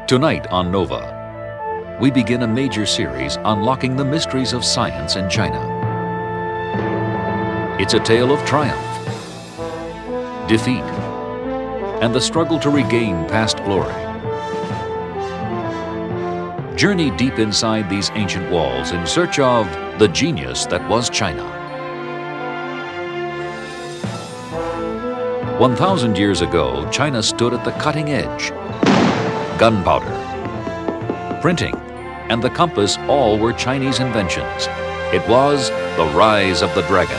Tonight on Nova, we begin a major series unlocking the mysteries of science in China. It's a tale of triumph, defeat, and the struggle to regain past glory. Journey deep inside these ancient walls in search of the genius that was China. 1,000 years ago, China stood at the cutting edge. Gunpowder, printing, and the compass all were Chinese inventions. It was the rise of the dragon.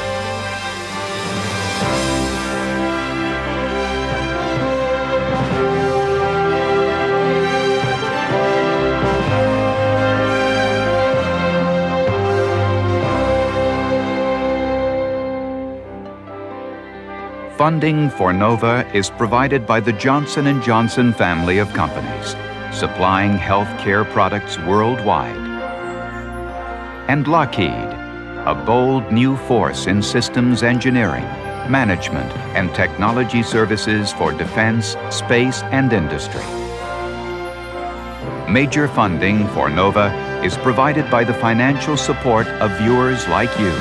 Funding for NOVA is provided by the Johnson & Johnson family of companies, supplying healthcare products worldwide. And Lockheed, a bold new force in systems engineering, management, and technology services for defense, space, and industry. Major funding for NOVA is provided by the financial support of viewers like you.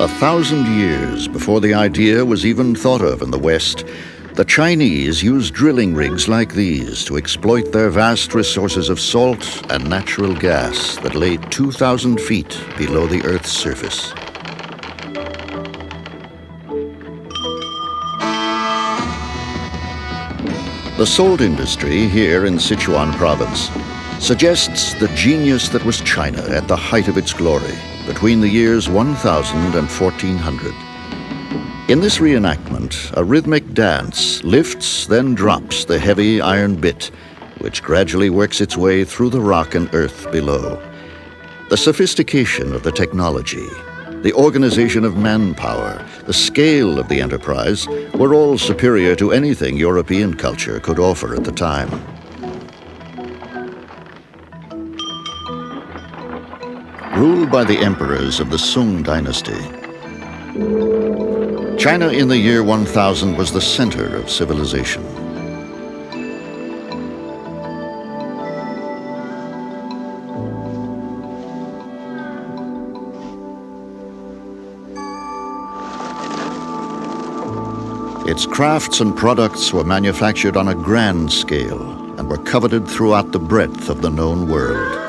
A 1,000 years before the idea was even thought of in the West, the Chinese used drilling rigs like these to exploit their vast resources of salt and natural gas that lay 2,000 feet below the Earth's surface. The salt industry here in Sichuan province suggests the genius that was China at the height of its glory between the years 1000 and 1400. In this reenactment, a rhythmic dance lifts, then drops the heavy iron bit, which gradually works its way through the rock and earth below. The sophistication of the technology, the organization of manpower, the scale of the enterprise were all superior to anything European culture could offer at the time. Ruled by the emperors of the Sung dynasty, China in the year 1000 was the center of civilization. Its crafts and products were manufactured on a grand scale and were coveted throughout the breadth of the known world.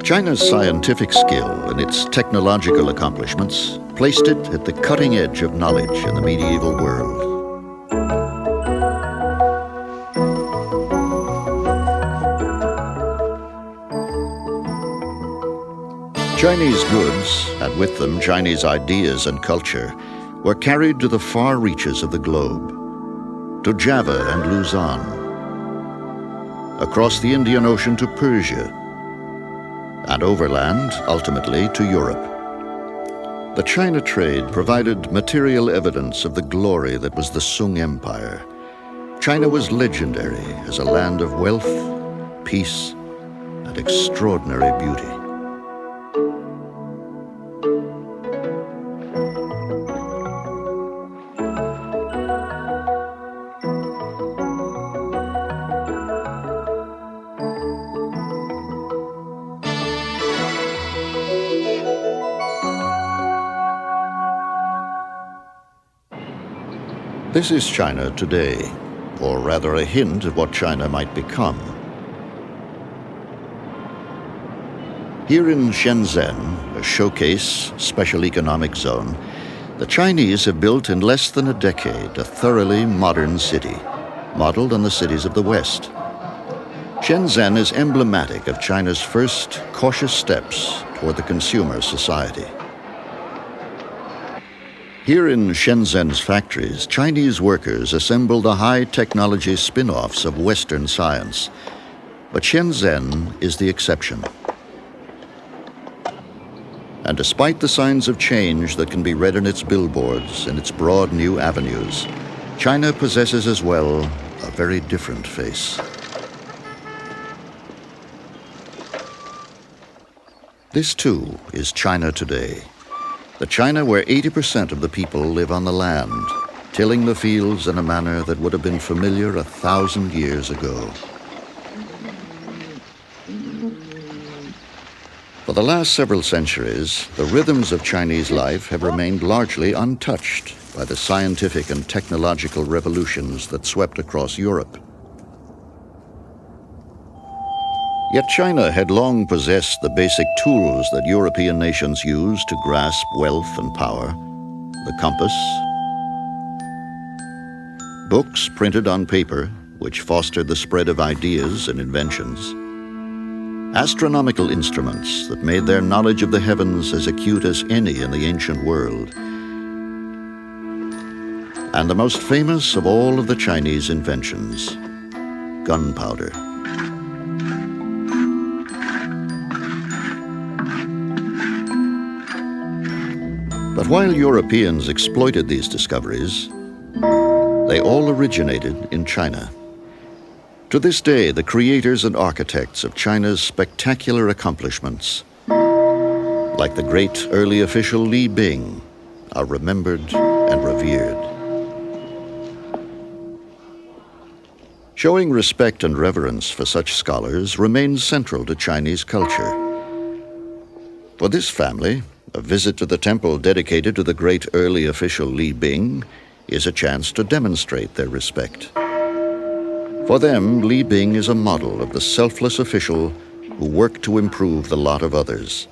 China's scientific skill and its technological accomplishments placed it at the cutting edge of knowledge in the medieval world. Chinese goods, and with them Chinese ideas and culture, were carried to the far reaches of the globe, to Java and Luzon, across the Indian Ocean to Persia, and overland, ultimately, to Europe. The China trade provided material evidence of the glory that was the Sung Empire. China was legendary as a land of wealth, peace, and extraordinary beauty. This is China today, or rather a hint at what China might become. Here in Shenzhen, a showcase special economic zone, the Chinese have built in less than a decade a thoroughly modern city, modeled on the cities of the West. Shenzhen is emblematic of China's first cautious steps toward the consumer society. Here in Shenzhen's factories, Chinese workers assemble the high-technology spin-offs of Western science. But Shenzhen is the exception. And despite the signs of change that can be read in its billboards and its broad new avenues, China possesses as well a very different face. This, too, is China today. The China where 80% of the people live on the land, tilling the fields in a manner that would have been familiar 1,000 years ago. For the last several centuries, the rhythms of Chinese life have remained largely untouched by the scientific and technological revolutions that swept across Europe. Yet China had long possessed the basic tools that European nations use to grasp wealth and power: the compass, books printed on paper, which fostered the spread of ideas and inventions, astronomical instruments that made their knowledge of the heavens as acute as any in the ancient world, and the most famous of all of the Chinese inventions, gunpowder. But while Europeans exploited these discoveries, they all originated in China. To this day, the creators and architects of China's spectacular accomplishments, like the great early official Li Bing, are remembered and revered. Showing respect and reverence for such scholars remains central to Chinese culture. For this family, a visit to the temple dedicated to the great early official Li Bing is a chance to demonstrate their respect. For them, Li Bing is a model of the selfless official who worked to improve the lot of others.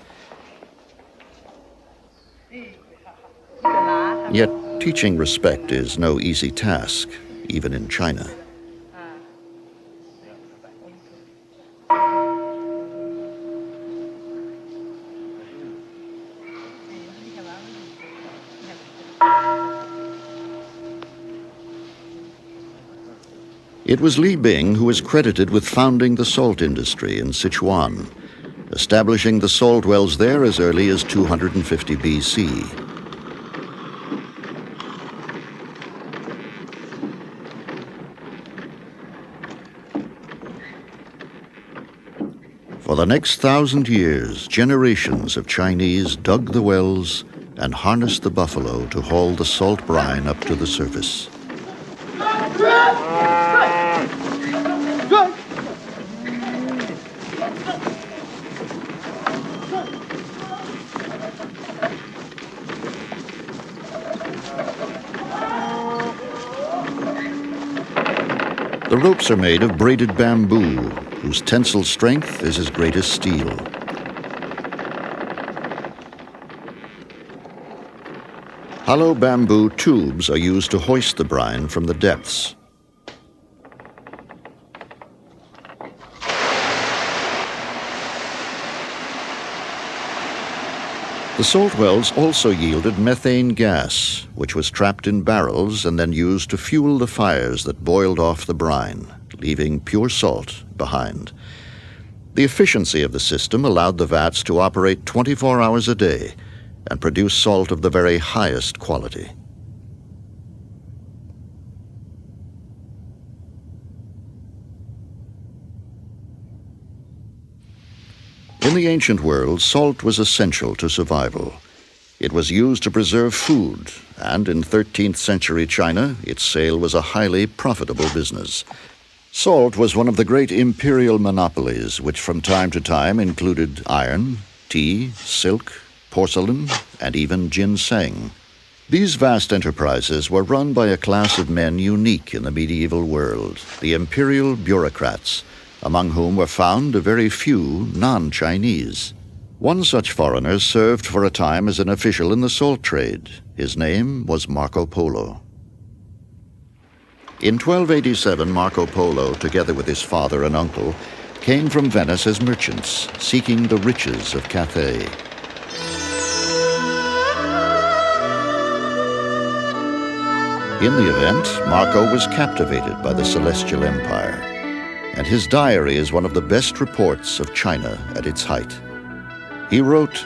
Yet, teaching respect is no easy task, even in China. It was Li Bing who is credited with founding the salt industry in Sichuan, establishing the salt wells there as early as 250 BC. For the next 1,000 years, generations of Chinese dug the wells and harnessed the buffalo to haul the salt brine up to the surface. The ropes are made of braided bamboo, whose tensile strength is as great as steel. Hollow bamboo tubes are used to hoist the brine from the depths. The salt wells also yielded methane gas, which was trapped in barrels and then used to fuel the fires that boiled off the brine, leaving pure salt behind. The efficiency of the system allowed the vats to operate 24 hours a day and produce salt of the very highest quality. In the ancient world, salt was essential to survival. It was used to preserve food, and in 13th century China, its sale was a highly profitable business. Salt was one of the great imperial monopolies, which from time to time included iron, tea, silk, porcelain, and even ginseng. These vast enterprises were run by a class of men unique in the medieval world, the imperial bureaucrats, among whom were found a very few non-Chinese. One such foreigner served for a time as an official in the salt trade. His name was Marco Polo. In 1287, Marco Polo, together with his father and uncle, came from Venice as merchants, seeking the riches of Cathay. In the event, Marco was captivated by the Celestial Empire, and his diary is one of the best reports of China at its height. He wrote,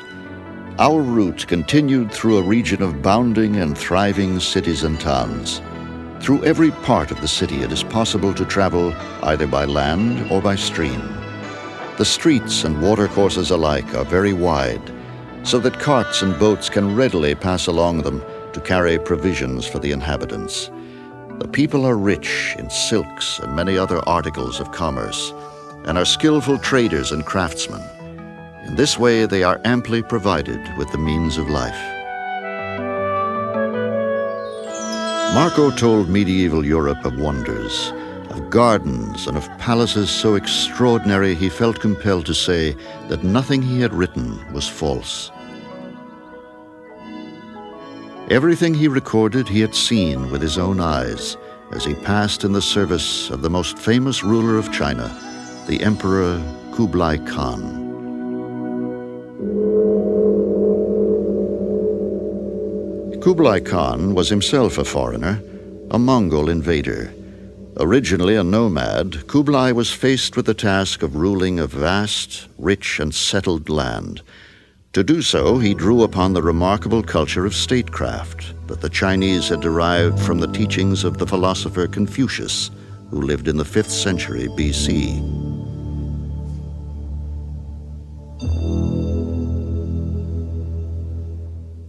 "Our route continued through a region of bounding and thriving cities and towns. Through every part of the city it is possible to travel either by land or by stream. The streets and watercourses alike are very wide, so that carts and boats can readily pass along them to carry provisions for the inhabitants. The people are rich in silks and many other articles of commerce, and are skillful traders and craftsmen. In this way they are amply provided with the means of life." Marco told medieval Europe of wonders, of gardens and of palaces so extraordinary he felt compelled to say that nothing he had written was false. Everything he recorded he had seen with his own eyes as he passed in the service of the most famous ruler of China, the Emperor Kublai Khan. Kublai Khan was himself a foreigner, a Mongol invader. Originally a nomad, Kublai was faced with the task of ruling a vast, rich, and settled land. To do so, he drew upon the remarkable culture of statecraft that the Chinese had derived from the teachings of the philosopher Confucius, who lived in the 5th century BC.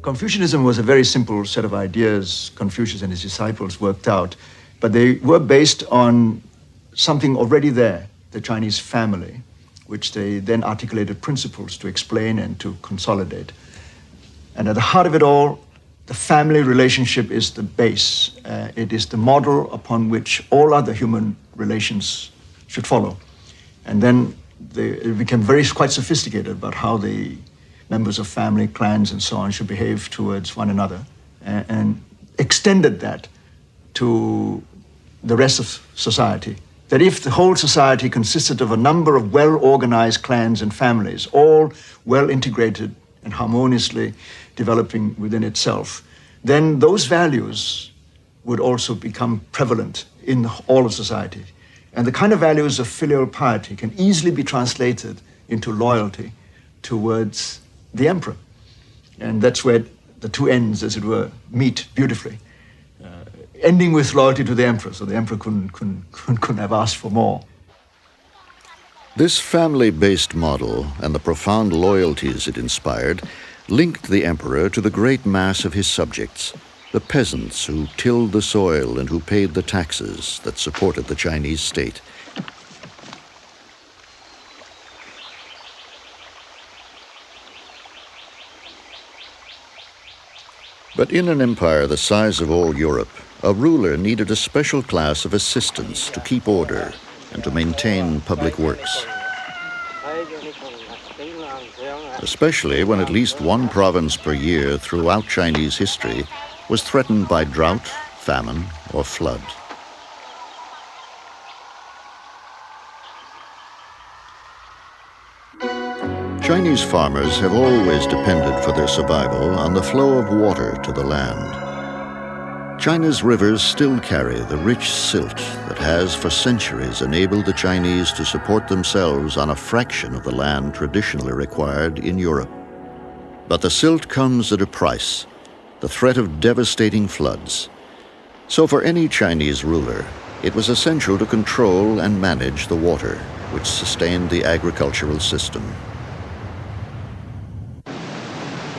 Confucianism was a very simple set of ideas Confucius and his disciples worked out, but they were based on something already there, the Chinese family, which they then articulated principles to explain and to consolidate. And at the heart of it all, the family relationship is the base. It is the model upon which all other human relations should follow. And then it became quite sophisticated about how the members of family, clans, and so on should behave towards one another, and extended that to the rest of society. That if the whole society consisted of a number of well-organized clans and families, all well-integrated and harmoniously developing within itself, then those values would also become prevalent in all of society. And the kind of values of filial piety can easily be translated into loyalty towards the emperor. And that's where the two ends, as it were, meet beautifully. Ending with loyalty to the emperor, so the emperor couldn't have asked for more. This family-based model and the profound loyalties it inspired linked the emperor to the great mass of his subjects, the peasants who tilled the soil and who paid the taxes that supported the Chinese state. But in an empire the size of all Europe, a ruler needed a special class of assistants to keep order and to maintain public works. Especially when at least one province per year throughout Chinese history was threatened by drought, famine, or flood. Chinese farmers have always depended for their survival on the flow of water to the land. China's rivers still carry the rich silt that has for centuries enabled the Chinese to support themselves on a fraction of the land traditionally required in Europe. But the silt comes at a price, the threat of devastating floods. So for any Chinese ruler, it was essential to control and manage the water, which sustained the agricultural system.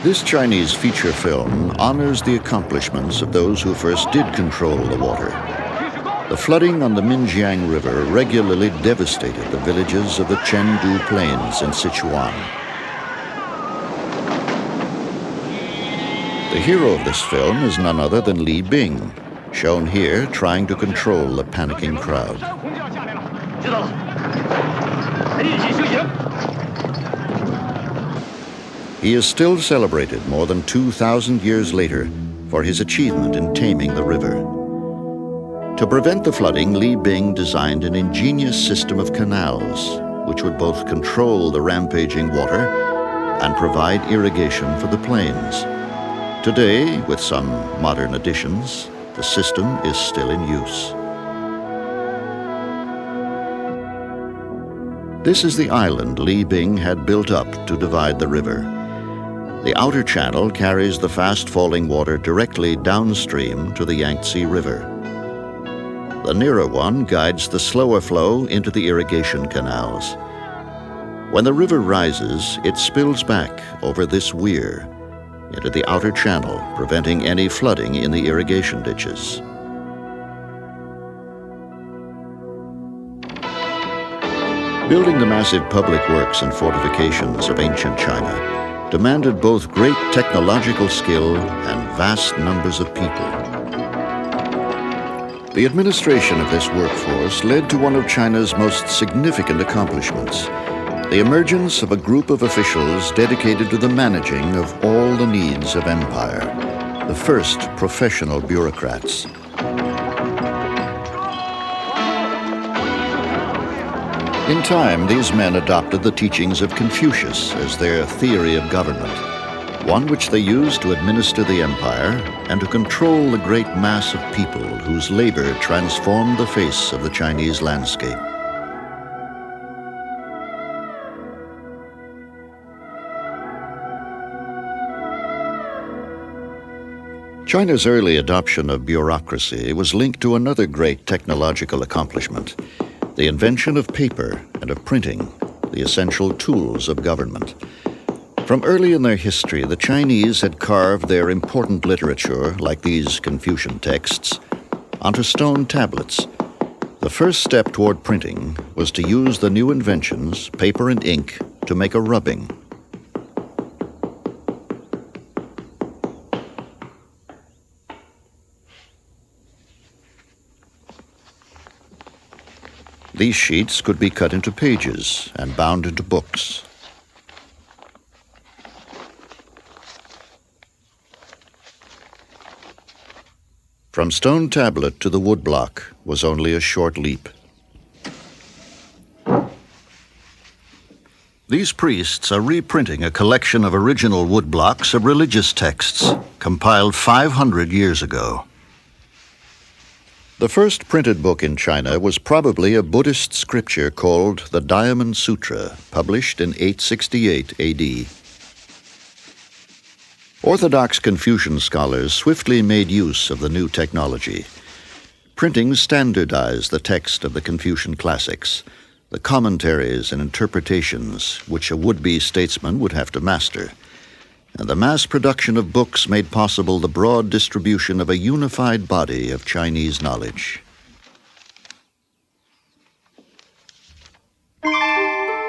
This Chinese feature film honors the accomplishments of those who first did control the water. The flooding on the Minjiang River regularly devastated the villages of the Chengdu Plains in Sichuan. The hero of this film is none other than Li Bing, shown here trying to control the panicking crowd. He is still celebrated more than 2,000 years later for his achievement in taming the river. To prevent the flooding, Li Bing designed an ingenious system of canals, which would both control the rampaging water and provide irrigation for the plains. Today, with some modern additions, the system is still in use. This is the island Li Bing had built up to divide the river. The outer channel carries the fast-falling water directly downstream to the Yangtze River. The nearer one guides the slower flow into the irrigation canals. When the river rises, it spills back over this weir into the outer channel, preventing any flooding in the irrigation ditches. Building the massive public works and fortifications of ancient China demanded both great technological skill and vast numbers of people. The administration of this workforce led to one of China's most significant accomplishments, the emergence of a group of officials dedicated to the managing of all the needs of empire, the first professional bureaucrats. In time, these men adopted the teachings of Confucius as their theory of government, one which they used to administer the empire and to control the great mass of people whose labor transformed the face of the Chinese landscape. China's early adoption of bureaucracy was linked to another great technological accomplishment, the invention of paper and of printing, the essential tools of government. From early in their history, the Chinese had carved their important literature, like these Confucian texts, onto stone tablets. The first step toward printing was to use the new inventions, paper and ink, to make a rubbing. These sheets could be cut into pages and bound into books. From stone tablet to the woodblock was only a short leap. These priests are reprinting a collection of original woodblocks of religious texts compiled 500 years ago. The first printed book in China was probably a Buddhist scripture called the Diamond Sutra, published in 868 AD. Orthodox Confucian scholars swiftly made use of the new technology. Printing standardized the text of the Confucian classics, the commentaries and interpretations which a would-be statesman would have to master. And the mass production of books made possible the broad distribution of a unified body of Chinese knowledge.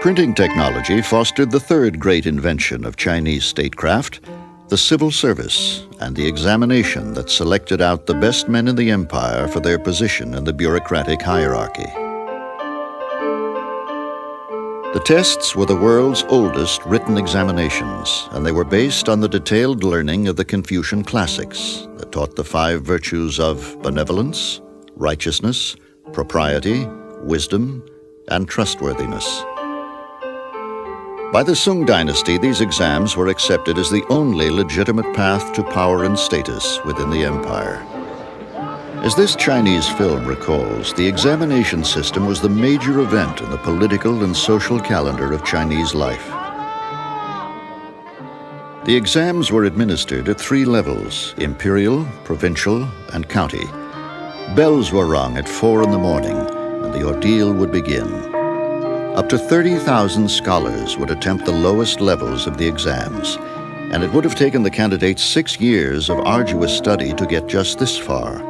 Printing technology fostered the third great invention of Chinese statecraft, the civil service and the examination that selected out the best men in the empire for their position in the bureaucratic hierarchy. The tests were the world's oldest written examinations, and they were based on the detailed learning of the Confucian classics that taught the 5 virtues of benevolence, righteousness, propriety, wisdom, and trustworthiness. By the Sung dynasty, these exams were accepted as the only legitimate path to power and status within the empire. As this Chinese film recalls, the examination system was the major event in the political and social calendar of Chinese life. The exams were administered at 3 levels: imperial, provincial, and county. Bells were rung at 4 in the morning, and the ordeal would begin. Up to 30,000 scholars would attempt the lowest levels of the exams, and it would have taken the candidates 6 years of arduous study to get just this far.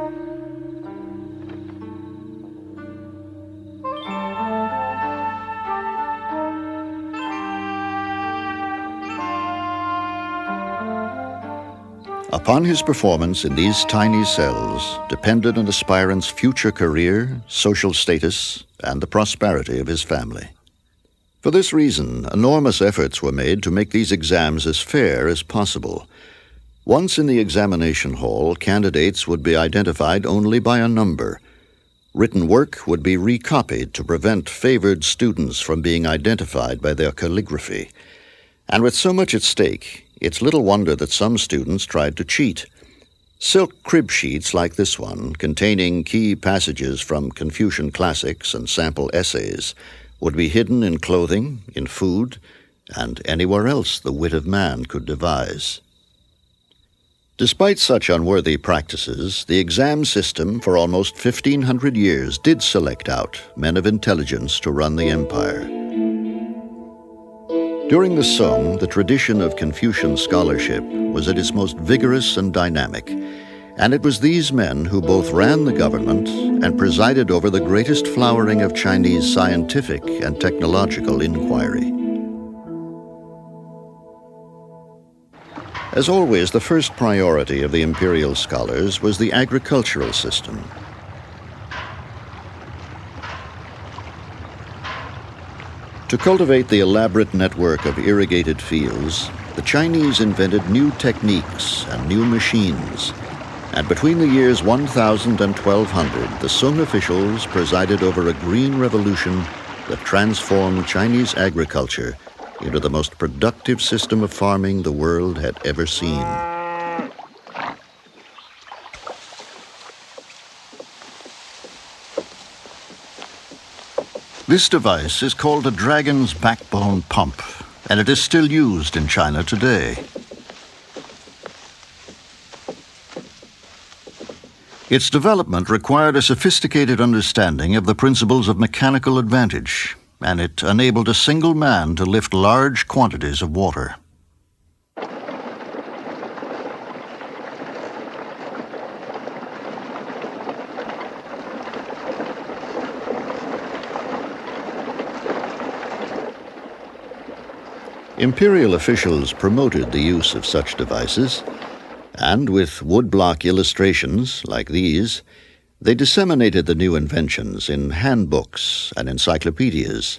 Upon his performance in these tiny cells depended an aspirant's future career, social status, and the prosperity of his family. For this reason, enormous efforts were made to make these exams as fair as possible. Once in the examination hall, candidates would be identified only by a number. Written work would be recopied to prevent favored students from being identified by their calligraphy. And with so much at stake, it's little wonder that some students tried to cheat. Silk crib sheets like this one, containing key passages from Confucian classics and sample essays, would be hidden in clothing, in food, and anywhere else the wit of man could devise. Despite such unworthy practices, the exam system for almost 1,500 years did select out men of intelligence to run the empire. During the Song, the tradition of Confucian scholarship was at its most vigorous and dynamic, and it was these men who both ran the government and presided over the greatest flowering of Chinese scientific and technological inquiry. As always, the first priority of the imperial scholars was the agricultural system. To cultivate the elaborate network of irrigated fields, the Chinese invented new techniques and new machines. And between the years 1000 and 1200, the Sung officials presided over a green revolution that transformed Chinese agriculture into the most productive system of farming the world had ever seen. This device is called a dragon's backbone pump, and it is still used in China today. Its development required a sophisticated understanding of the principles of mechanical advantage, and it enabled a single man to lift large quantities of water. Imperial officials promoted the use of such devices, and with woodblock illustrations like these, they disseminated the new inventions in handbooks and encyclopedias.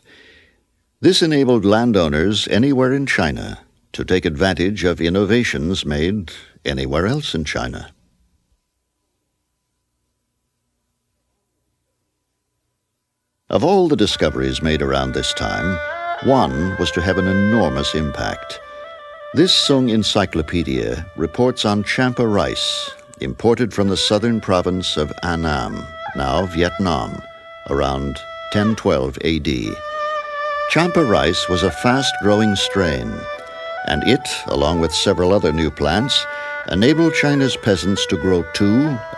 This enabled landowners anywhere in China to take advantage of innovations made anywhere else in China. Of all the discoveries made around this time, one was to have an enormous impact. This Sung Encyclopedia reports on champa rice, imported from the southern province of Annam, now Vietnam, around 1012 AD. Champa rice was a fast-growing strain, and it, along with several other new plants, enabled China's peasants to grow 2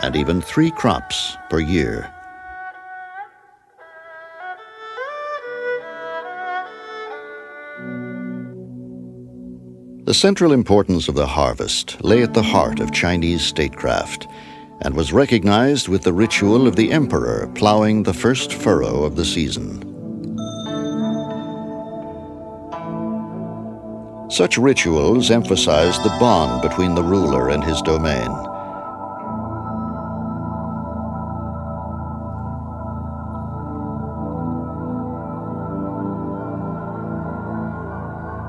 and even 3 crops per year. The central importance of the harvest lay at the heart of Chinese statecraft and was recognized with the ritual of the emperor plowing the first furrow of the season. Such rituals emphasized the bond between the ruler and his domain.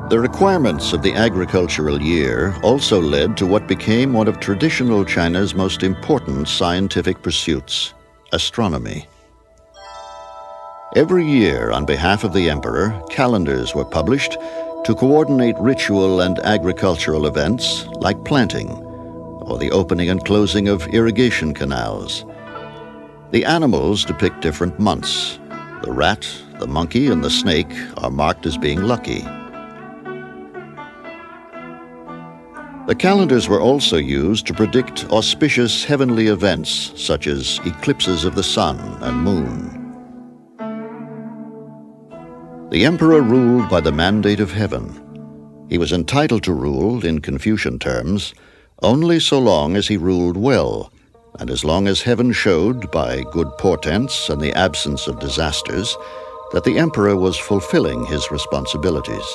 The requirements of the agricultural year also led to what became one of traditional China's most important scientific pursuits, astronomy. Every year, on behalf of the emperor, calendars were published to coordinate ritual and agricultural events like planting or the opening and closing of irrigation canals. The animals depict different months. The rat, the monkey, and the snake are marked as being lucky. The calendars were also used to predict auspicious heavenly events such as eclipses of the sun and moon. The emperor ruled by the mandate of heaven. He was entitled to rule, in Confucian terms, only so long as he ruled well, and as long as heaven showed, by good portents and the absence of disasters, that the emperor was fulfilling his responsibilities.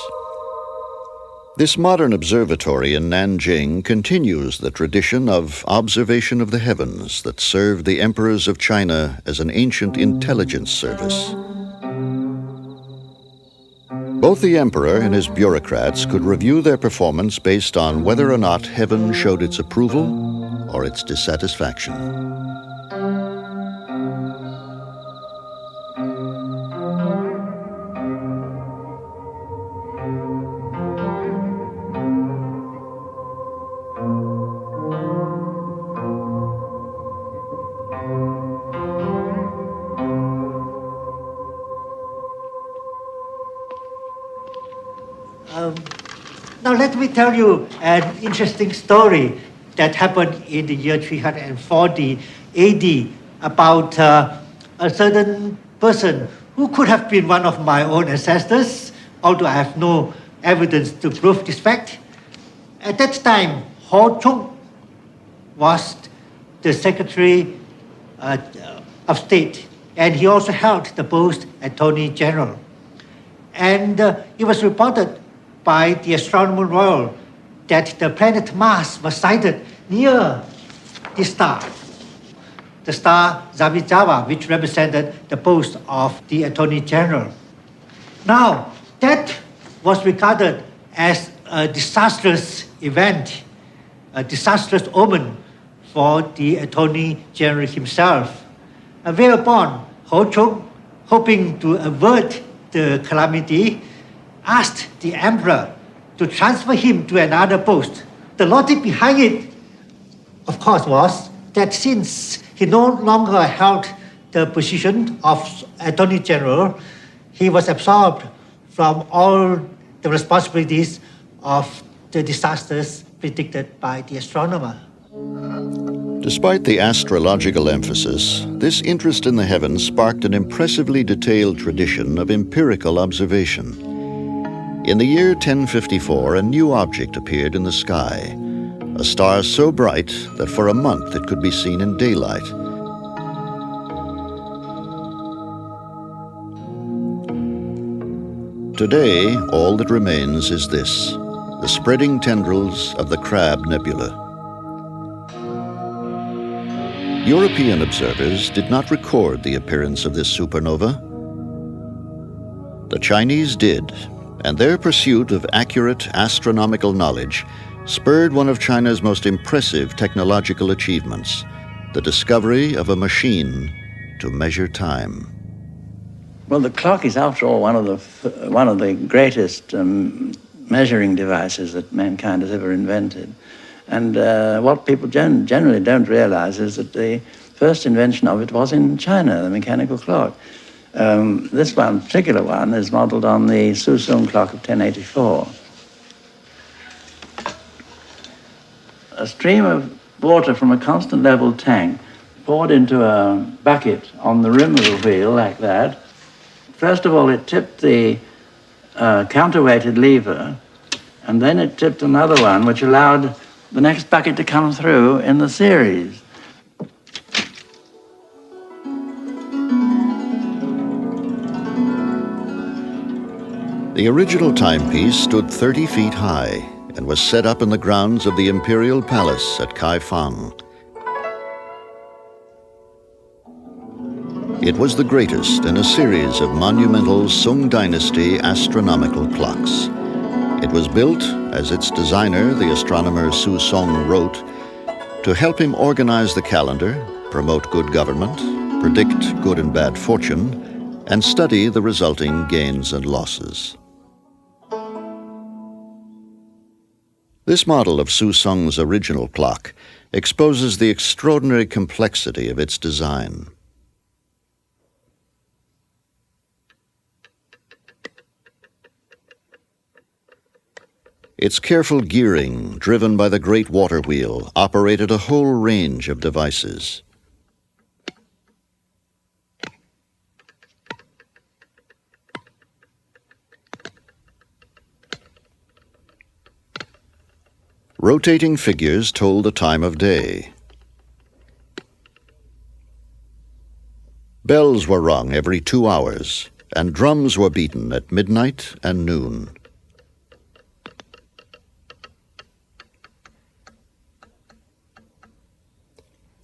This modern observatory in Nanjing continues the tradition of observation of the heavens that served the emperors of China as an ancient intelligence service. Both the emperor and his bureaucrats could review their performance based on whether or not heaven showed its approval or its dissatisfaction. Now let me tell you an interesting story that happened in the year 340 AD about a certain person who could have been one of my own ancestors, although I have no evidence to prove this fact. At that time, Ho Chung was the Secretary of State, and he also held the post Attorney General. And it was reported by the Astronomer Royal that the planet Mars was sighted near this star, the star Zavijawa, which represented the post of the Attorney General. Now, that was regarded as a disastrous event, a disastrous omen for the Attorney General himself. Whereupon, Ho Chung, hoping to avert the calamity, asked the emperor to transfer him to another post. The logic behind it, of course, was that since he no longer held the position of Attorney General, he was absolved from all the responsibilities of the disasters predicted by the astronomer. Despite the astrological emphasis, this interest in the heavens sparked an impressively detailed tradition of empirical observation. In the year 1054, a new object appeared in the sky, a star so bright that for a month it could be seen in daylight. Today, all that remains is this, the spreading tendrils of the Crab Nebula. European observers did not record the appearance of this supernova. The Chinese did, and their pursuit of accurate astronomical knowledge spurred one of China's most impressive technological achievements, the discovery of a machine to measure time. Well, the clock is, after all, one of the greatest measuring devices that mankind has ever invented. And what people generally don't realize is that the first invention of it was in China, the mechanical clock. This one, particular one, is modeled on the Susong clock of 1084. A stream of water from a constant level tank poured into a bucket on the rim of the wheel like that. First of all, it tipped the counterweighted lever, and then it tipped another one, which allowed the next bucket to come through in the series. The original timepiece stood 30 feet high and was set up in the grounds of the Imperial Palace at Kaifang. It was the greatest in a series of monumental Song Dynasty astronomical clocks. It was built, as its designer, the astronomer Su Song, wrote, to help him organize the calendar, promote good government, predict good and bad fortune, and study the resulting gains and losses. This model of Su Song's original clock exposes the extraordinary complexity of its design. Its careful gearing, driven by the great water wheel, operated a whole range of devices. Rotating figures told the time of day. Bells were rung every 2 hours, and drums were beaten at midnight and noon.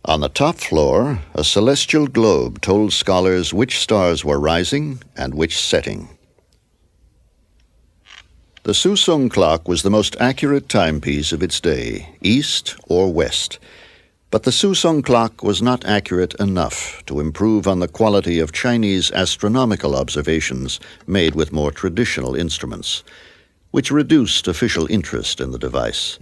On the top floor, a celestial globe told scholars which stars were rising and which setting. The Susong clock was the most accurate timepiece of its day, east or west. But the Susong clock was not accurate enough to improve on the quality of Chinese astronomical observations made with more traditional instruments, which reduced official interest in the device.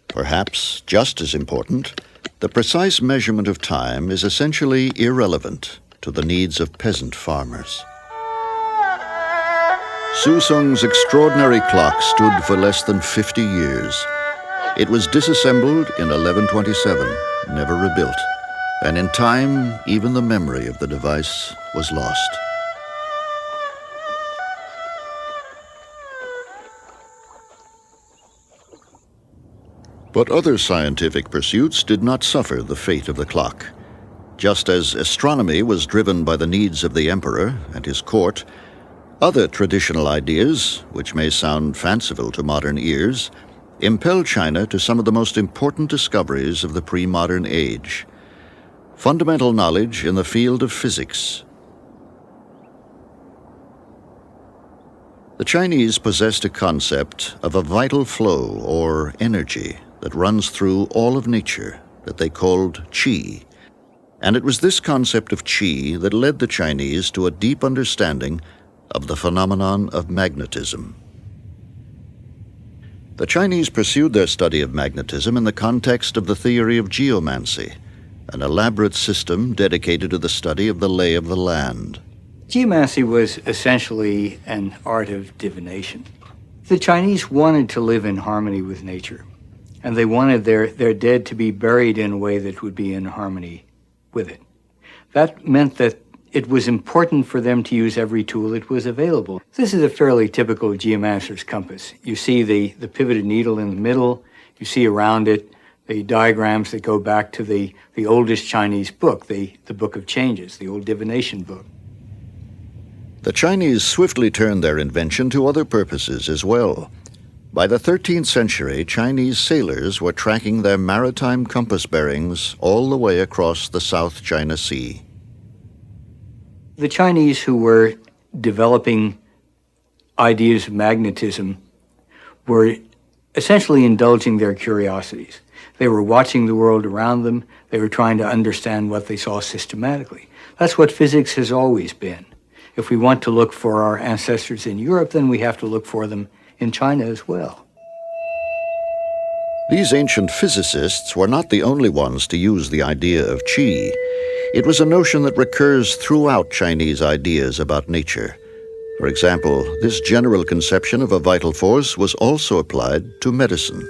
Perhaps just as important, the precise measurement of time is essentially irrelevant to the needs of peasant farmers. Susong's extraordinary clock stood for less than 50 years. It was disassembled in 1127, never rebuilt, and in time, even the memory of the device was lost. But other scientific pursuits did not suffer the fate of the clock. Just as astronomy was driven by the needs of the emperor and his court, other traditional ideas, which may sound fanciful to modern ears, impel China to some of the most important discoveries of the pre-modern age. Fundamental knowledge in the field of physics. The Chinese possessed a concept of a vital flow or energy that runs through all of nature that they called qi. And it was this concept of qi that led the Chinese to a deep understanding of the phenomenon of magnetism. The Chinese pursued their study of magnetism in the context of the theory of geomancy, an elaborate system dedicated to the study of the lay of the land. Geomancy was essentially an art of divination. The Chinese wanted to live in harmony with nature, and they wanted their dead to be buried in a way that would be in harmony with it. That meant that it was important for them to use every tool that was available. This is a fairly typical geomancer's compass. You see the pivoted needle in the middle, you see around it the diagrams that go back to the oldest Chinese book, the Book of Changes, the old divination book. The Chinese swiftly turned their invention to other purposes as well. By the 13th century, Chinese sailors were tracking their maritime compass bearings all the way across the South China Sea. The Chinese who were developing ideas of magnetism were essentially indulging their curiosities. They were watching the world around them. They were trying to understand what they saw systematically. That's what physics has always been. If we want to look for our ancestors in Europe, then we have to look for them in China as well. These ancient physicists were not the only ones to use the idea of qi. It was a notion that recurs throughout Chinese ideas about nature. For example, this general conception of a vital force was also applied to medicine.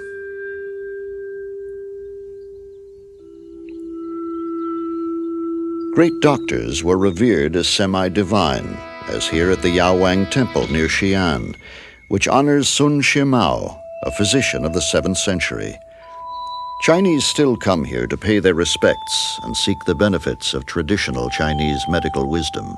Great doctors were revered as semi-divine, as here at the Yaowang Temple near Xi'an, which honors Sun Shimao, a physician of the 7th century. Chinese still come here to pay their respects and seek the benefits of traditional Chinese medical wisdom.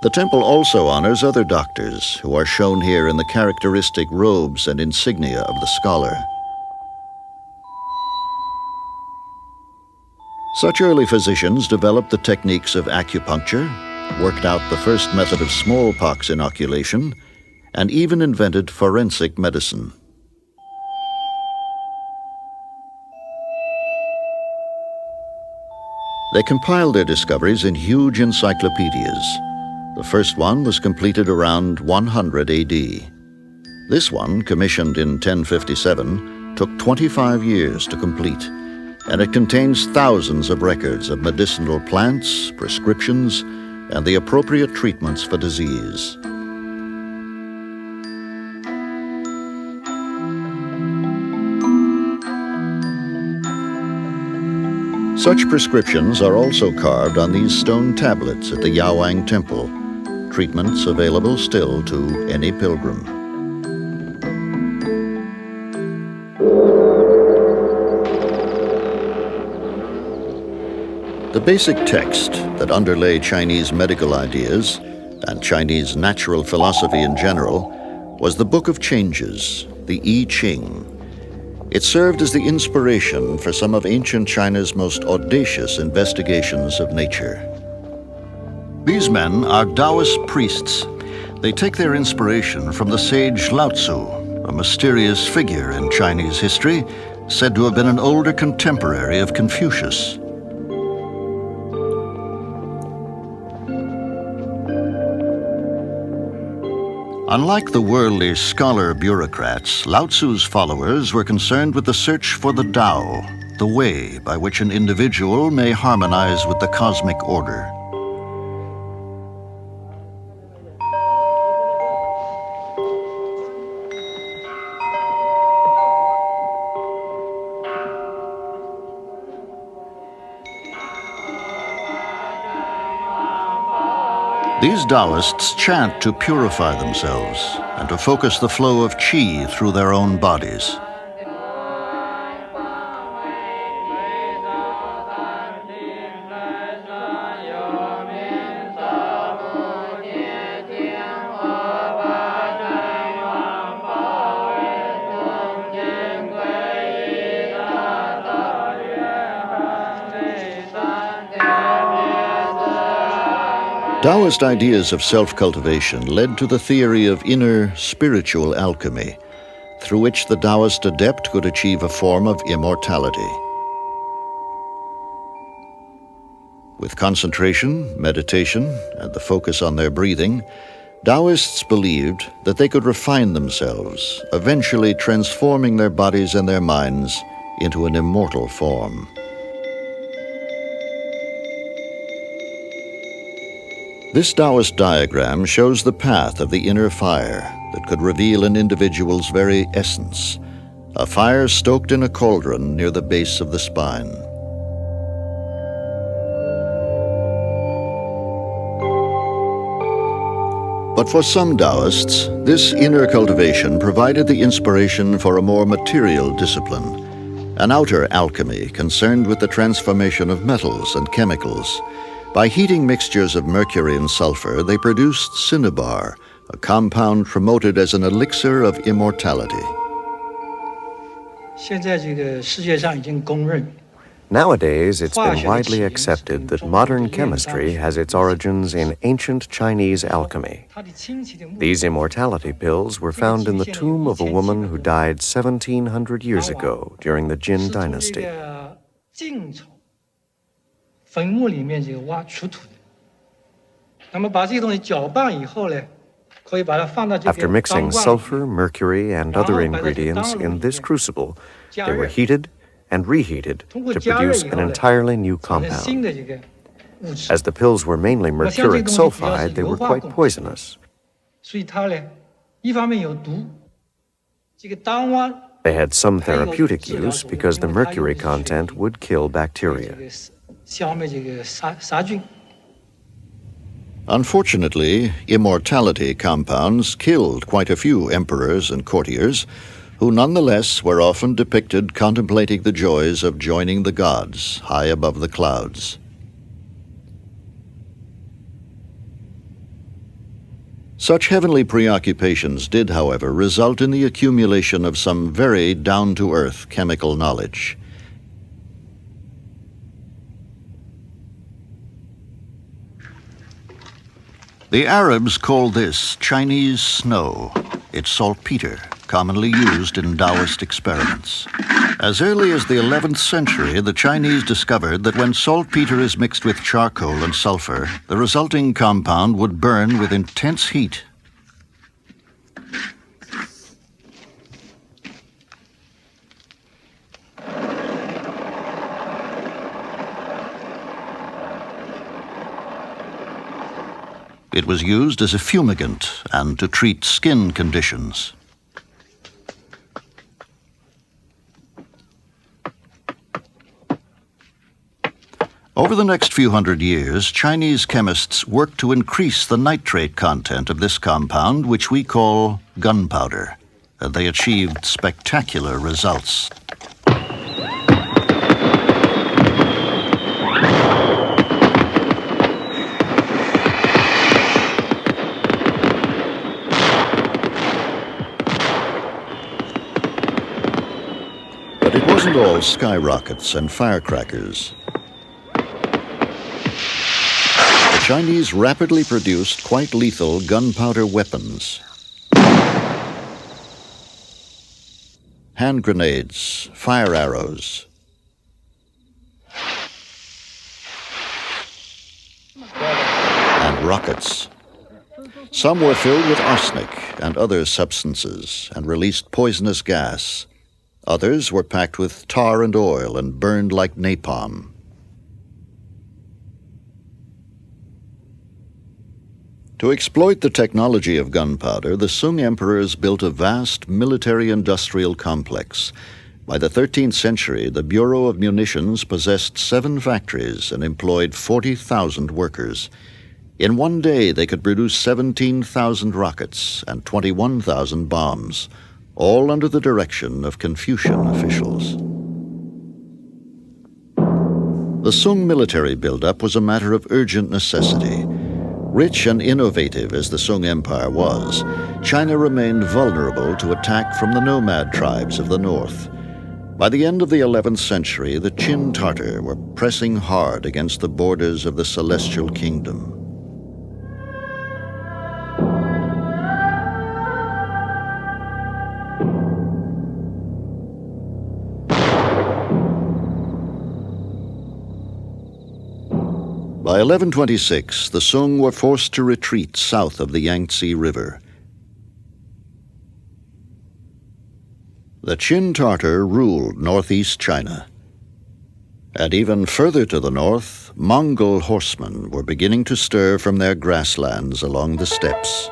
The temple also honors other doctors who are shown here in the characteristic robes and insignia of the scholar. Such early physicians developed the techniques of acupuncture, worked out the first method of smallpox inoculation, and even invented forensic medicine. They compiled their discoveries in huge encyclopedias. The first one was completed around 100 AD. This one, commissioned in 1057, took 25 years to complete, and it contains thousands of records of medicinal plants, prescriptions, and the appropriate treatments for disease. Such prescriptions are also carved on these stone tablets at the Yaowang Temple, treatments available still to any pilgrim. The basic text that underlay Chinese medical ideas, and Chinese natural philosophy in general, was the Book of Changes, the I Ching. It served as the inspiration for some of ancient China's most audacious investigations of nature. These men are Taoist priests. They take their inspiration from the sage Lao Tzu, a mysterious figure in Chinese history, said to have been an older contemporary of Confucius. Unlike the worldly scholar bureaucrats, Lao Tzu's followers were concerned with the search for the Tao, the way by which an individual may harmonize with the cosmic order. These Taoists chant to purify themselves and to focus the flow of qi through their own bodies. Taoist ideas of self-cultivation led to the theory of inner spiritual alchemy, through which the Taoist adept could achieve a form of immortality. With concentration, meditation, and the focus on their breathing, Taoists believed that they could refine themselves, eventually transforming their bodies and their minds into an immortal form. This Taoist diagram shows the path of the inner fire that could reveal an individual's very essence, a fire stoked in a cauldron near the base of the spine. But for some Taoists, this inner cultivation provided the inspiration for a more material discipline, an outer alchemy concerned with the transformation of metals and chemicals. By heating mixtures of mercury and sulfur, they produced cinnabar, a compound promoted as an elixir of immortality. Nowadays, it's been widely accepted that modern chemistry has its origins in ancient Chinese alchemy. These immortality pills were found in the tomb of a woman who died 1,700 years ago during the Jin dynasty. After mixing sulfur, mercury, and other ingredients in this crucible, they were heated and reheated to produce an entirely new compound. As the pills were mainly mercuric sulfide, they were quite poisonous. They had some therapeutic use because the mercury content would kill bacteria. Unfortunately, immortality compounds killed quite a few emperors and courtiers, who nonetheless were often depicted contemplating the joys of joining the gods high above the clouds. Such heavenly preoccupations did, however, result in the accumulation of some very down-to-earth chemical knowledge. The Arabs call this Chinese snow. It's saltpeter, commonly used in Taoist experiments. As early as the 11th century, the Chinese discovered that when saltpeter is mixed with charcoal and sulfur, the resulting compound would burn with intense heat. It was used as a fumigant and to treat skin conditions. Over the next few hundred years, Chinese chemists worked to increase the nitrate content of this compound, which we call gunpowder, and they achieved spectacular results. small skyrockets and firecrackers. The Chinese rapidly produced quite lethal gunpowder weapons. Hand grenades, fire arrows, and rockets. Some were filled with arsenic and other substances and released poisonous gas. Others were packed with tar and oil and burned like napalm. To exploit the technology of gunpowder, the Sung emperors built a vast military-industrial complex. By the 13th century, the Bureau of Munitions possessed 7 factories and employed 40,000 workers. In one day, they could produce 17,000 rockets and 21,000 bombs, all under the direction of Confucian officials. The Sung military buildup was a matter of urgent necessity. Rich and innovative as the Sung Empire was, China remained vulnerable to attack from the nomad tribes of the north. By the end of the 11th century, the Qin Tartar were pressing hard against the borders of the Celestial Kingdom. By 1126, the Sung were forced to retreat south of the Yangtze River. The Qin Tartar ruled northeast China. And even further to the north, Mongol horsemen were beginning to stir from their grasslands along the steppes.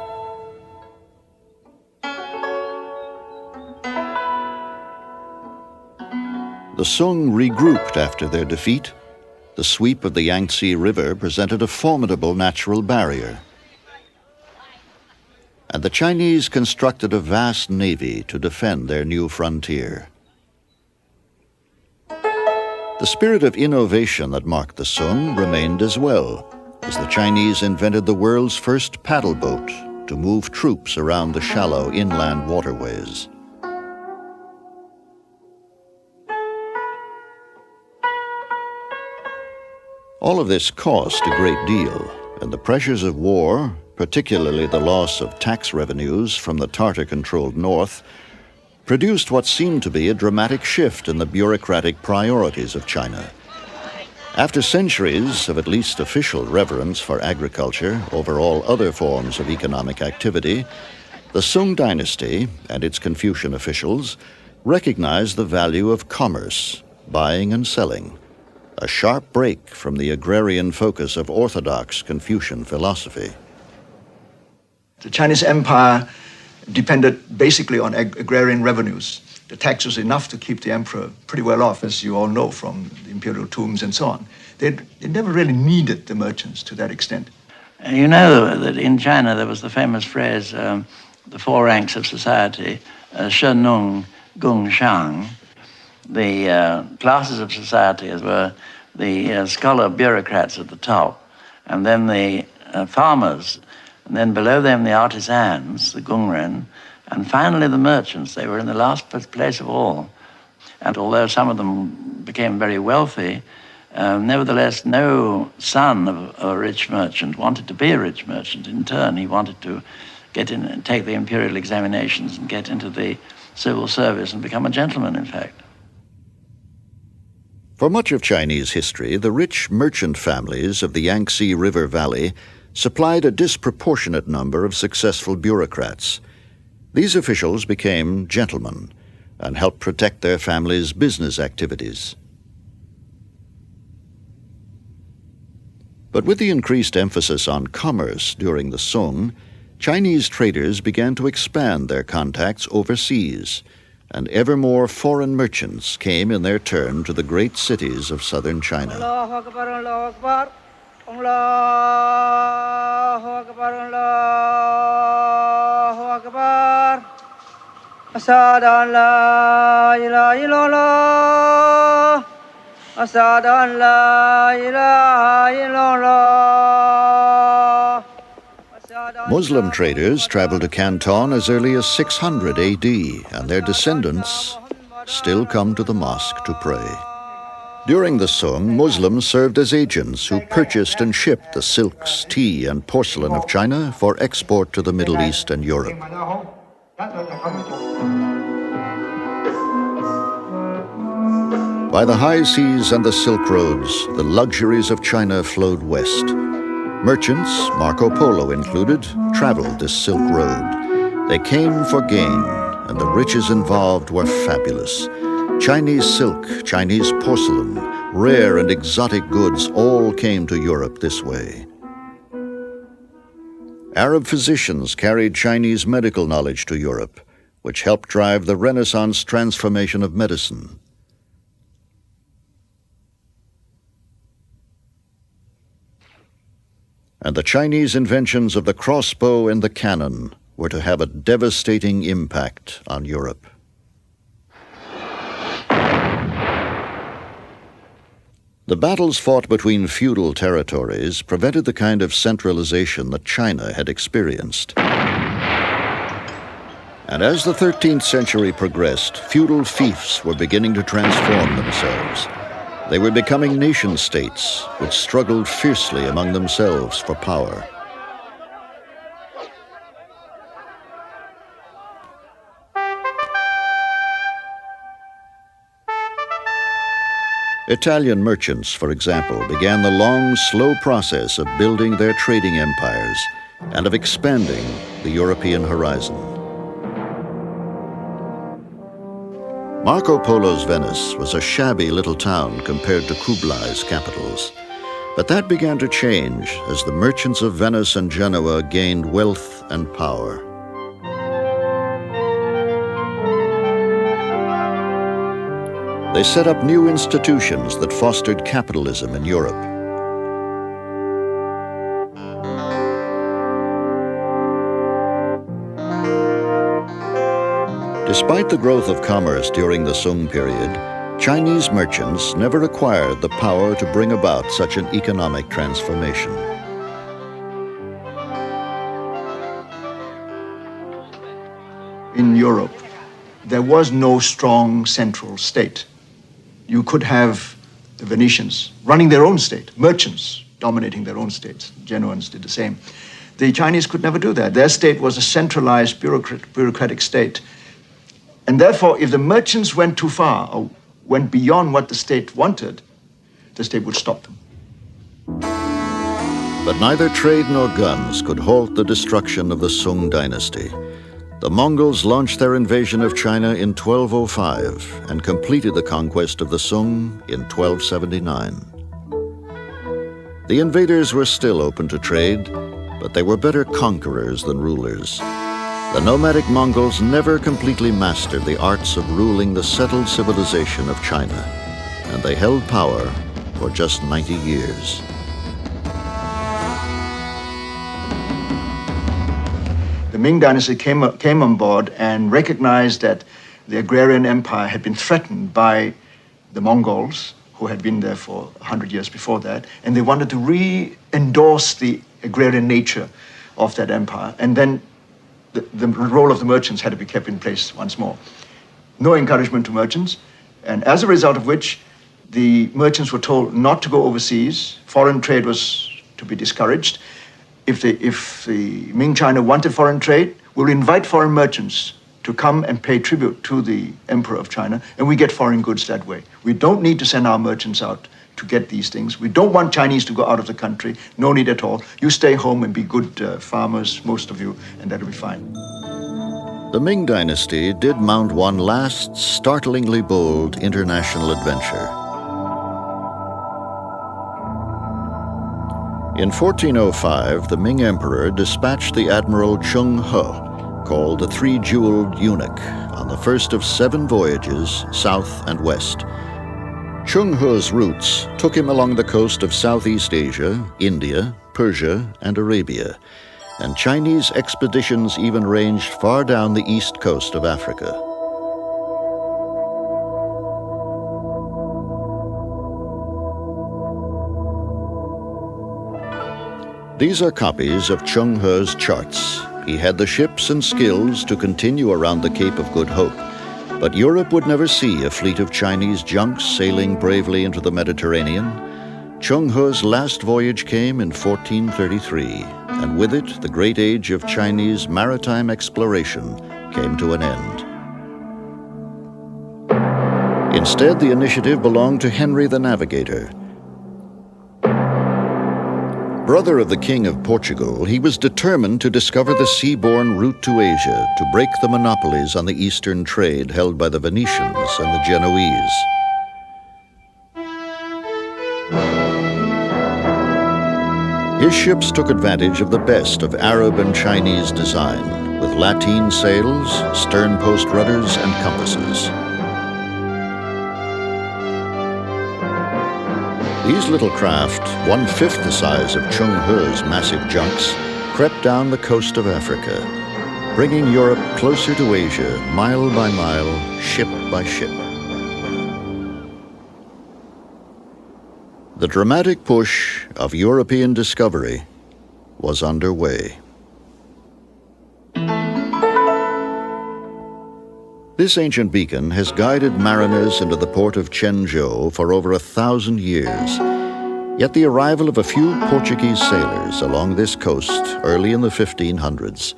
The Sung regrouped after their defeat. The sweep of the Yangtze River presented a formidable natural barrier. And the Chinese constructed a vast navy to defend their new frontier. The spirit of innovation that marked the Sung remained as well, as the Chinese invented the world's first paddle boat to move troops around the shallow inland waterways. All of this cost a great deal, and the pressures of war, particularly the loss of tax revenues from the Tartar-controlled north, produced what seemed to be a dramatic shift in the bureaucratic priorities of China. After centuries of at least official reverence for agriculture over all other forms of economic activity, the Sung dynasty and its Confucian officials recognized the value of commerce, buying and selling, a sharp break from the agrarian focus of orthodox Confucian philosophy. The Chinese empire depended basically on agrarian revenues. The tax was enough to keep the emperor pretty well off, as you all know from the imperial tombs and so on. They never really needed the merchants to that extent. You know that in China there was the famous phrase, the 4 ranks of society, Shen Nung Gung Shang. The classes of society were the scholar bureaucrats at the top, and then the farmers, and then below them the artisans, the gungren, and finally the merchants. They were in the last place of all. And although some of them became very wealthy, nevertheless no son of a rich merchant wanted to be a rich merchant. In turn, he wanted to get in and take the imperial examinations and get into the civil service and become a gentleman, in fact. For much of Chinese history, the rich merchant families of the Yangtze River Valley supplied a disproportionate number of successful bureaucrats. These officials became gentlemen and helped protect their families' business activities. But with the increased emphasis on commerce during the Sung, Chinese traders began to expand their contacts overseas, and ever more foreign merchants came in their turn to the great cities of southern China. Muslim traders traveled to Canton as early as 600 AD, and their descendants still come to the mosque to pray. During the Song, Muslims served as agents who purchased and shipped the silks, tea, and porcelain of China for export to the Middle East and Europe. By the high seas and the Silk Roads, the luxuries of China flowed west. Merchants, Marco Polo included, traveled this Silk Road. They came for gain, and the riches involved were fabulous. Chinese silk, Chinese porcelain, rare and exotic goods all came to Europe this way. Arab physicians carried Chinese medical knowledge to Europe, which helped drive the Renaissance transformation of medicine. And the Chinese inventions of the crossbow and the cannon were to have a devastating impact on Europe. The battles fought between feudal territories prevented the kind of centralization that China had experienced. And as the 13th century progressed, feudal fiefs were beginning to transform themselves. They were becoming nation-states, which struggled fiercely among themselves for power. Italian merchants, for example, began the long, slow process of building their trading empires and of expanding the European horizon. Marco Polo's Venice was a shabby little town compared to Kublai's capitals. But that began to change as the merchants of Venice and Genoa gained wealth and power. They set up new institutions that fostered capitalism in Europe. Despite the growth of commerce during the Song period, Chinese merchants never acquired the power to bring about such an economic transformation. In Europe, there was no strong central state. You could have the Venetians running their own state, merchants dominating their own states. Genoans did the same. The Chinese could never do that. Their state was a centralized bureaucratic state. And therefore, if the merchants went too far or went beyond what the state wanted, the state would stop them. But neither trade nor guns could halt the destruction of the Song dynasty. The Mongols launched their invasion of China in 1205 and completed the conquest of the Song in 1279. The invaders were still open to trade, but they were better conquerors than rulers. The nomadic Mongols never completely mastered the arts of ruling the settled civilization of China, and they held power for just 90 years. The Ming Dynasty came on board and recognized that the agrarian empire had been threatened by the Mongols, who had been there for 100 years before that, and they wanted to re-endorse the agrarian nature of that empire. And then the role of the merchants had to be kept in place once more. No encouragement to merchants, and as a result of which, the merchants were told not to go overseas. Foreign trade was to be discouraged. If the Ming China wanted foreign trade, we'll invite foreign merchants to come and pay tribute to the Emperor of China, and we get foreign goods that way. We don't need to send our merchants out to get these things. We don't want Chinese to go out of the country. No need at all. You stay home and be good farmers, most of you, and that'll be fine. The Ming Dynasty did mount one last, startlingly bold international adventure. In 1405, the Ming Emperor dispatched the Admiral Chung He, called the Three-Jeweled Eunuch, on the first of 7 voyages south and west. Chung He's routes took him along the coast of Southeast Asia, India, Persia, and Arabia, and Chinese expeditions even ranged far down the east coast of Africa. These are copies of Chung He's charts. He had the ships and skills to continue around the Cape of Good Hope, But Europe would never see a fleet of Chinese junks sailing bravely into the Mediterranean. Cheng He's last voyage came in 1433, and with it, the great age of Chinese maritime exploration came to an end. Instead, the initiative belonged to Henry the Navigator. Brother of the King of Portugal, he was determined to discover the seaborne route to Asia to break the monopolies on the eastern trade held by the Venetians and the Genoese. His ships took advantage of the best of Arab and Chinese design, with lateen sails, stern-post rudders, and compasses. These little craft, 1/5 the size of Cheng He's massive junks, crept down the coast of Africa, bringing Europe closer to Asia, mile by mile, ship by ship. The dramatic push of European discovery was underway. This ancient beacon has guided mariners into the port of Quanzhou for over 1,000 years. Yet the arrival of a few Portuguese sailors along this coast early in the 1500s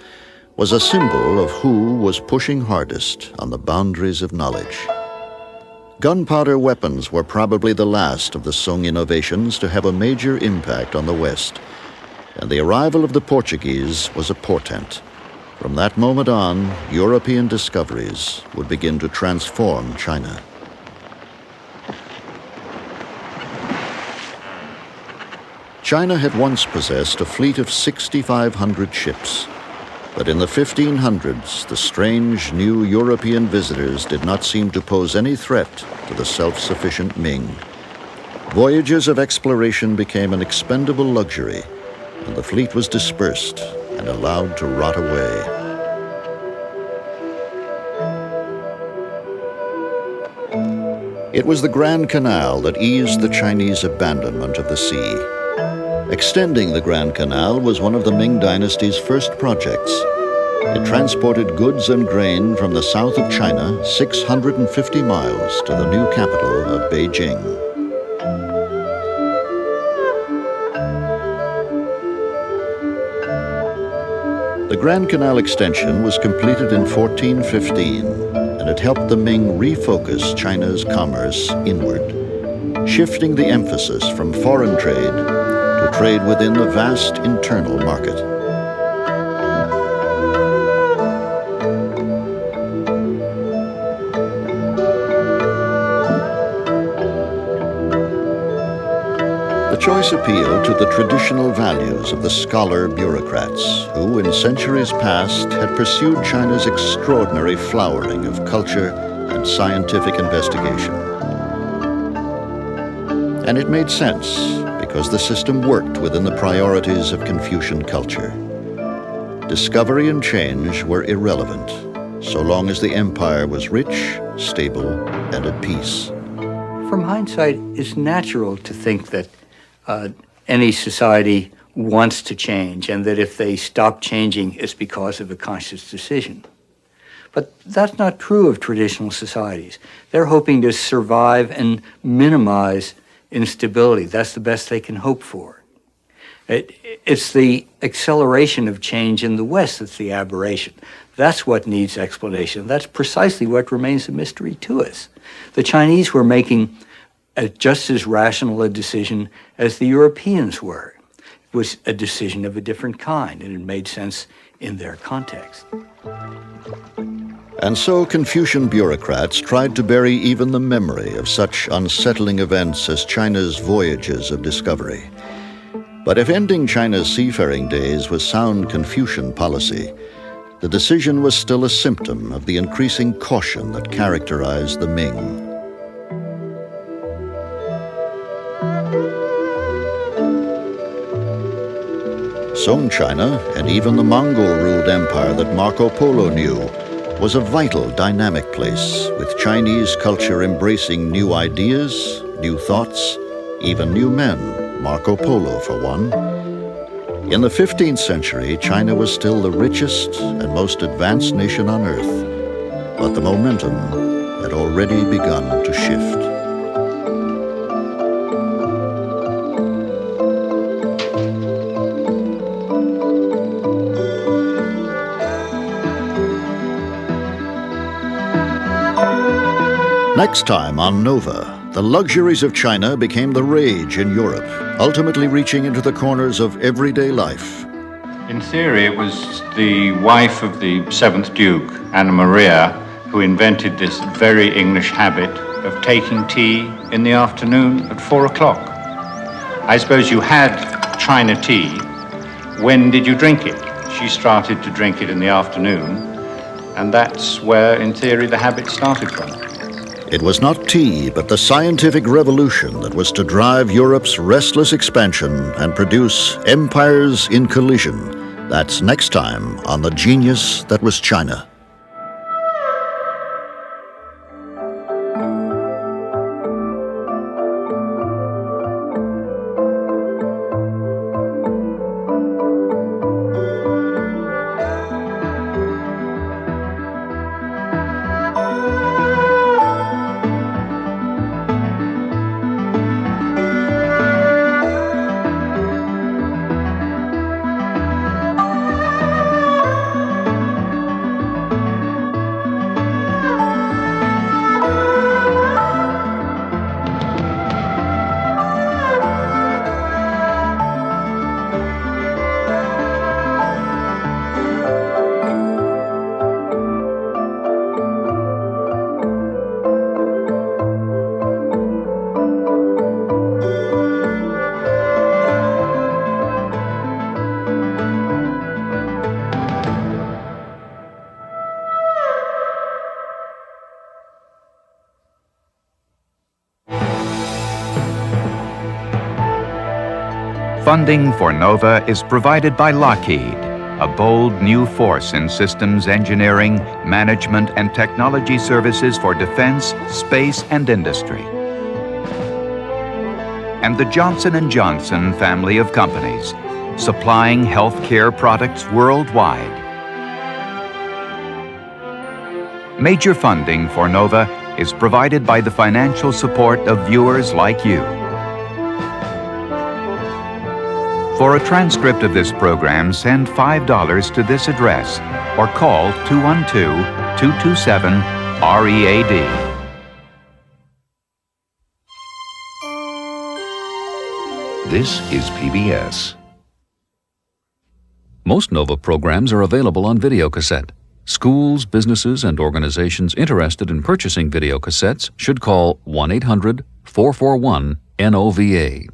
was a symbol of who was pushing hardest on the boundaries of knowledge. Gunpowder weapons were probably the last of the Song innovations to have a major impact on the West, and the arrival of the Portuguese was a portent. From that moment on, European discoveries would begin to transform China. China had once possessed a fleet of 6,500 ships, but in the 1500s, the strange new European visitors did not seem to pose any threat to the self-sufficient Ming. Voyages of exploration became an expendable luxury, and the fleet was dispersed and allowed to rot away. It was the Grand Canal that eased the Chinese abandonment of the sea. Extending the Grand Canal was one of the Ming Dynasty's first projects. It transported goods and grain from the south of China 650 miles to the new capital of Beijing. The Grand Canal extension was completed in 1415, and it helped the Ming refocus China's commerce inward, shifting the emphasis from foreign trade to trade within the vast internal market. The choice appealed to the traditional values of the scholar bureaucrats who, in centuries past, had pursued China's extraordinary flowering of culture and scientific investigation. And it made sense because the system worked within the priorities of Confucian culture. Discovery and change were irrelevant so long as the empire was rich, stable, and at peace. From hindsight, it's natural to think that any society wants to change, and that if they stop changing, it's because of a conscious decision. But that's not true of traditional societies. They're hoping to survive and minimize instability. That's the best they can hope for. It's the acceleration of change in the West that's the aberration. That's what needs explanation. That's precisely what remains a mystery to us. The Chinese were making just as rational a decision as the Europeans were. It was a decision of a different kind, and it made sense in their context. And so Confucian bureaucrats tried to bury even the memory of such unsettling events as China's voyages of discovery. But if ending China's seafaring days was sound Confucian policy, the decision was still a symptom of the increasing caution that characterized the Ming. Song China, and even the Mongol-ruled empire that Marco Polo knew, was a vital, dynamic place, with Chinese culture embracing new ideas, new thoughts, even new men, Marco Polo for one. In the 15th century, China was still the richest and most advanced nation on earth, but the momentum had already begun to shift. Next time on Nova, the luxuries of China became the rage in Europe, ultimately reaching into the corners of everyday life. In theory, it was the wife of the 7th Duke, Anna Maria, who invented this very English habit of taking tea in the afternoon at 4 o'clock. I suppose you had China tea. When did you drink it? She started to drink it in the afternoon, and that's where, in theory, the habit started from. It was not tea, but the scientific revolution that was to drive Europe's restless expansion and produce empires in collision. That's next time on The Genius That Was China. Funding for NOVA is provided by Lockheed, a bold new force in systems engineering, management, and technology services for defense, space, and industry. And the Johnson & Johnson family of companies, supplying healthcare products worldwide. Major funding for NOVA is provided by the financial support of viewers like you. For a transcript of this program, send $5 to this address or call 212-227-READ. This is PBS. Most NOVA programs are available on videocassette. Schools, businesses, and organizations interested in purchasing videocassettes should call 1-800-441-NOVA.